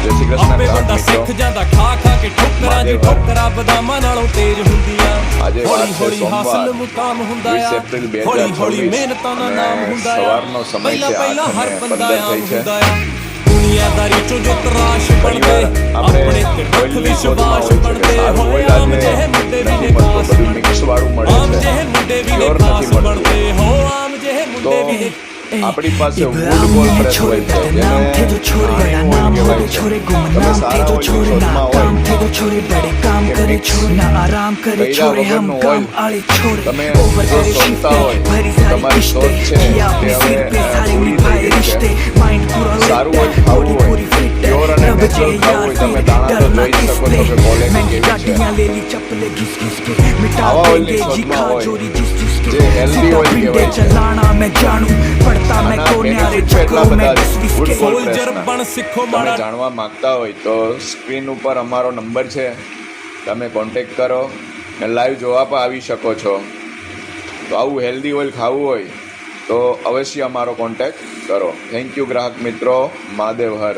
શ્રી કૃષ્ણ આપે ગ્રાહક બંਦਾ મિત્રો, ਸਿੱਖ ਜਾਂਦਾ ਖਾ ਖਾ ਕੇ ਠੋਕਰਾਂ ਜੀ ਠੋਕਰਾਂ ਬਦਾਮਾਂ ਨਾਲੋਂ ਤੇਜ਼ ਹੁੰਦੀਆਂ આજે વાત ਹੌਲੀ છે ਹੌਲੀ સોમવાર ਹਾਸਲ ਮੁਕਾਮ ਹੁੰਦਾ 20 ਆ એપ્રિલ ਹੌਲੀ ਹੌਲੀ 2024 ਮਿਹਨਤਾਂ ਦਾ અને ਨਾਮ ਹੁੰਦਾ ਆ સવારનો સમય ਪਹਿਲਾਂ છે ਪਹਿਲਾਂ 8 ਹਰ અને ਬੰਦਾ 15 ਆਮ થઈ છે। ਹੁੰਦਾ ਆ ਦੁਨੀਆਦਾਰੀ ਚੋਂ ਜੋ ਤਰਾਸ਼ ਬਣਦੇ ઘણીવાર ਆਪਣੇ આપણે ਤੇ ਰੱਖ ઓઇલની શોધમાં ਵਿਸ਼ਵਾਸ હોય છે કે ਬਣਦੇ સારું ਹੋਏ ઓઇલ ਆਮ આજે ਜਿਹੇ ਮੁੰਡੇ ਵੀ નથી ਨੇ મળતું, ਖਾਸ બધું મિક્સ વાળું મળે ਆਮ છે, ਜਿਹੇ ਮੁੰਡੇ ਵੀ ਨੇ પ્યોર ਖਾਸ નથી મળતું। ਬਣਦੇ ਹੋ આਮ ਜਿਹੇ તો ਮੁੰਡੇ ਵੀ ਨੇ આપણી પાસે વુડ કોલ પ્રેસ હોય છે, જેને ઘાણી ઓઇલ કહેવાય છે। તમે સારા ઓઇલની શોધમાં હોય, કર્યા વગરનું ઓઇલ તમે જો શોધતા હોય તો તમારી શોધ છે તે હવે પૂરી થઈ ગઈ છે। સારું ઓઇલ ખાવું હોય, પ્યોર અને નેચરલ ખાવું હોય, તમે દાણા તો જોઈ શકો છો કે ક્વોલિટી કેવી છે। આવા ઓઇલની શોધમાં હોય જે હેલ્ધી ઓઇલ કહેવાય છે, આના બેનિફિટ એટલા બધા છે વુડ કોલ સોલ્જર પ્રેસના। બણ સિੱਖો તમે મારા જાણવા માંગતા હોય તો સ્ક્રીન ઉપર અમારો નંબર છે, તમે કોન્ટેક્ટ કરો ને લાઈવ જોવા પણ આવી શકો છો। તો આવું હેલ્ધી ઓઇલ ખાવું હોય તો અવશ્ય અમારો કોન્ટેક્ટ કરો। થેન્ક યુ ગ્રાહક મિત્રો, મહાદેવ હર।